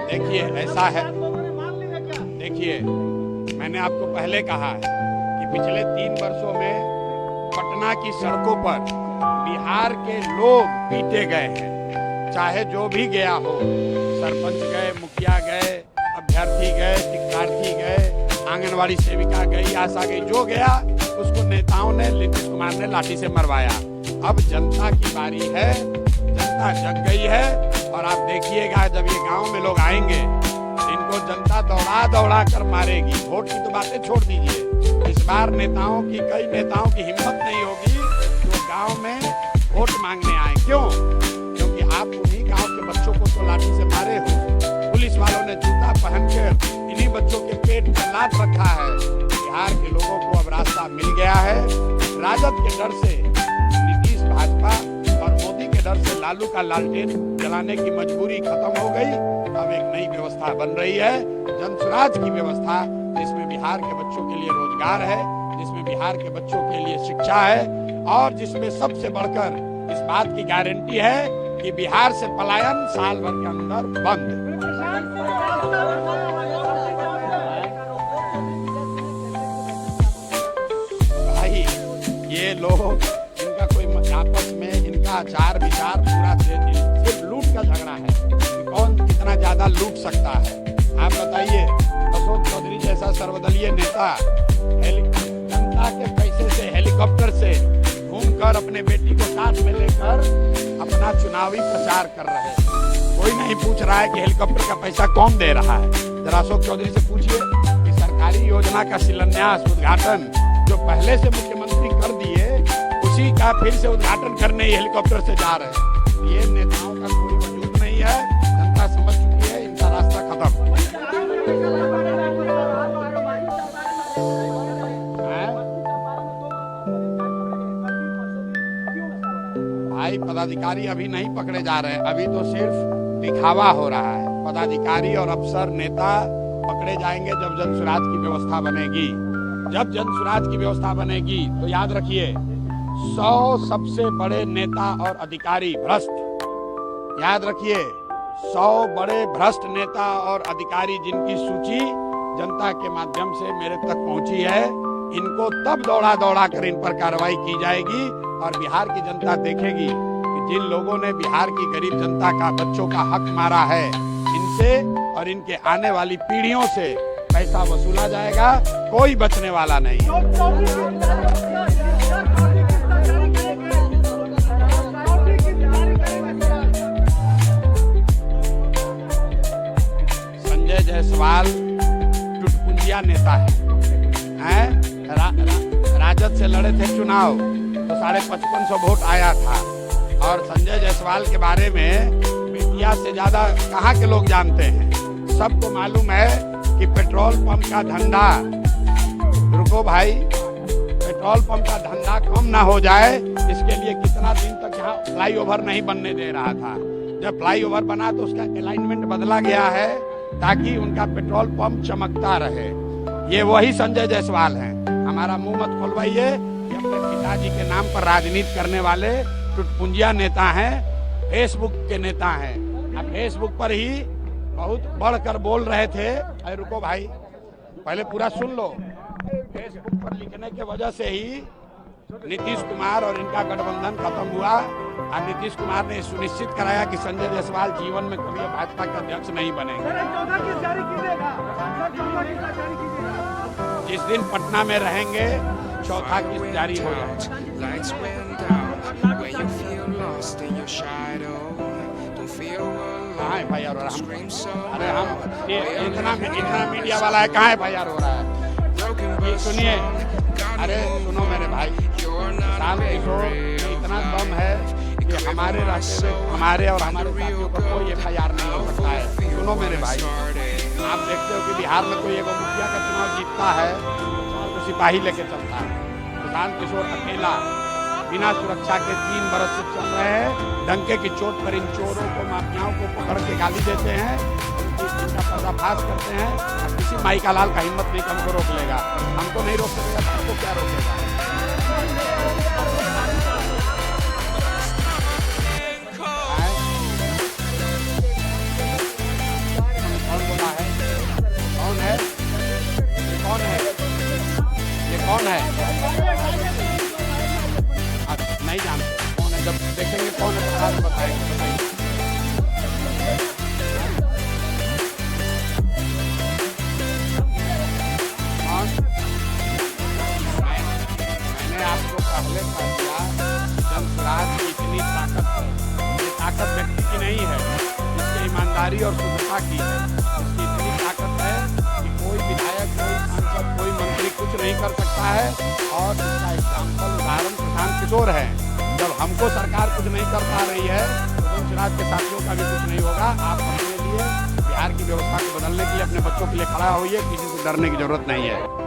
देखिए ऐसा है, देखिए मैंने आपको पहले कहा है कि पिछले 3 वर्षों में पटना की सड़कों पर बिहार के लोग पीटे गए हैं। चाहे जो भी गया हो, सरपंच गए, मुखिया गए, अभ्यर्थी गए, शिक्षार्थी गए, आंगनवाड़ी सेविका गई, आशा गई, जो गया उसको नेताओं ने, नीतीश कुमार ने लाठी से मरवाया। अब जनता की बारी है, जनता जग गई है। और आप देखिएगा जब ये गांव में लोग आएंगे, इनको जनता दौड़ा दौड़ा कर मारेगी। वोट की तो बातें छोड़ दीजिए, इस बार नेताओं की, कई नेताओं की हिम्मत नहीं होगी कि वो गांव में वोट मांगने आए। क्यों? क्योंकि आप उन्हीं गांव के बच्चों को तो लाठी से मारे हो। पुलिस वालों ने जूता पहनकर इन्हीं बच्चों के पेट पर लात रखा है। बिहार के लोगों को अब रास्ता मिल गया है। राजद के डर से नीतीश, भाजपा और मोदी के डर से लालू का लालटेन जलाने की मजबूरी खत्म हो गई। अब एक नई व्यवस्था बन रही है, जनसुराज की व्यवस्था, जिसमें बिहार के बच्चों के लिए रोजगार है, जिसमें बिहार के बच्चों के लिए शिक्षा है, और जिसमें सबसे बढ़कर इस बात की गारंटी है कि बिहार से पलायन साल भर के अंदर बंद। भाई ये लोग, इनका कोई आपस में इनका आचार विचार पूरा सिर्फ लूट का झगड़ा है कि कौन कितना ज्यादा लूट सकता है। आप बताइए, अशोक चौधरी जैसा सर्वदलीय नेता जनता के पैसे से, हेलीकॉप्टर से घूमकर अपने बेटी को साथ में लेकर अपना चुनावी प्रचार कर रहे हैं। कोई नहीं पूछ रहा है कि हेलीकॉप्टर का पैसा कौन दे रहा है। जरा अशोक चौधरी से पूछिए कि सरकारी योजना का शिलान्यास, उद्घाटन जो पहले से मुख्यमंत्री कर दिए, उसी का फिर से उद्घाटन करने हेलीकॉप्टर से जा रहे हैं। ये नेताओं का कोई वजूद नहीं है। जनता समझ चुकी है, इनका रास्ता खत्म। भाई पदाधिकारी अभी नहीं पकड़े जा रहे हैं, अभी तो सिर्फ दिखावा हो रहा है। पदाधिकारी और अफसर, नेता पकड़े जाएंगे जब जनसुराज की व्यवस्था बनेगी। जब जनसुराज की व्यवस्था बनेगी तो याद रखिए, 100 सबसे बड़े नेता और अधिकारी भ्रष्ट, याद रखिए 100 बड़े भ्रष्ट नेता और अधिकारी जिनकी सूची जनता के माध्यम से मेरे तक पहुंची है, इनको तब दौड़ा दौड़ा कर इन पर कार्रवाई की जाएगी। और बिहार की जनता देखेगी कि जिन लोगों ने बिहार की गरीब जनता का, बच्चों का हक मारा है, इनसे और इनके आने वाली पीढ़ियों से पैसा वसूला जाएगा। कोई बचने वाला नहीं। संजय जायसवाल टुटपुंजिया नेता है, राजद से लड़े थे चुनाव तो 5550 वोट आया था। और संजय जायसवाल के बारे में मीडिया से ज्यादा कहाँ के लोग जानते हैं? सबको मालूम है कि पेट्रोल पंप का धंधा, रुको भाई, पेट्रोल पंप का धंधा कम ना हो जाए, इसके लिए कितना दिन तक यहाँ फ्लाईओवर नहीं बनने दे रहा था। जब फ्लाईओवर बना तो उसका अलाइनमेंट बदला गया है ताकि उनका पेट्रोल पंप चमकता रहे। ये वही संजय जायसवाल हैं। हमारा मुंह मत खोलवाइए, अपने पिताजी के नाम पर राजनीति करने वाले टुटपुंजिया नेता हैं, फेसबुक के नेता हैं। अब फेसबुक पर ही बहुत बढ़कर बोल रहे थे। अरे रुको भाई, पहले पूरा सुन लो। फेसबुक पर लिखने के वजह से ही नीतीश कुमार और इनका गठबंधन खत्म हुआ। और नीतीश कुमार ने सुनिश्चित कराया कि संजय जायसवाल जीवन में कभी भाजपा के अध्यक्ष नहीं बनेंगे। जिस दिन पटना में रहेंगे, चौथा किस्त जारी हो जाएगा। कहाँ है FIR हो रहा है? अरे हम इतना मीडिया वाला है, कहाँ FIR हो रहा है? ये सुनिए, अरे सुनो मेरे भाई, शाम किशोर इतना दम है कि हमारे रास्ते में हमारे और हमारे साथियों पर कोई FIR नहीं हो सकता है। सुनो मेरे भाई, आप देखते हो कि बिहार में कोई एक मुखिया का चुनाव जीतता है तो सिपाही लेके चलता है। शाम किशोर अकेला बिना सुरक्षा के 3 बरस से चल रहे हैं। डंके की चोट पर इन चोरों को, माफियाओं को पकड़ के गाली देते हैं, उनका पर्दाफाश करते हैं। और किसी माई का लाल का हिम्मत नहीं कि हमको रोक लेगा। हमको नहीं रोक सकेगा तो हमको क्या रोकेगा? जाएंगे, बताइए। और मैंने आपको पहले कह दिया, जनसुराज की इतनी ताकत है, ये ताकत व्यक्ति की नहीं है, इसकी ईमानदारी और शुद्धता की है। इसकी इतनी ताकत है कि कोई विधायक, कोई सांसद, कोई मंत्री कुछ नहीं कर सकता है। और इसका एग्जाम्पल, उदाहरण प्रशांत किशोर है। जब हमको सरकार कुछ नहीं कर पा रही है तो जनसुराज के साथियों का भी कुछ नहीं होगा। आप अपने लिए, बिहार की व्यवस्था को बदलने के लिए अपने बच्चों के लिए खड़ा होइए, किसी से डरने की जरूरत नहीं है।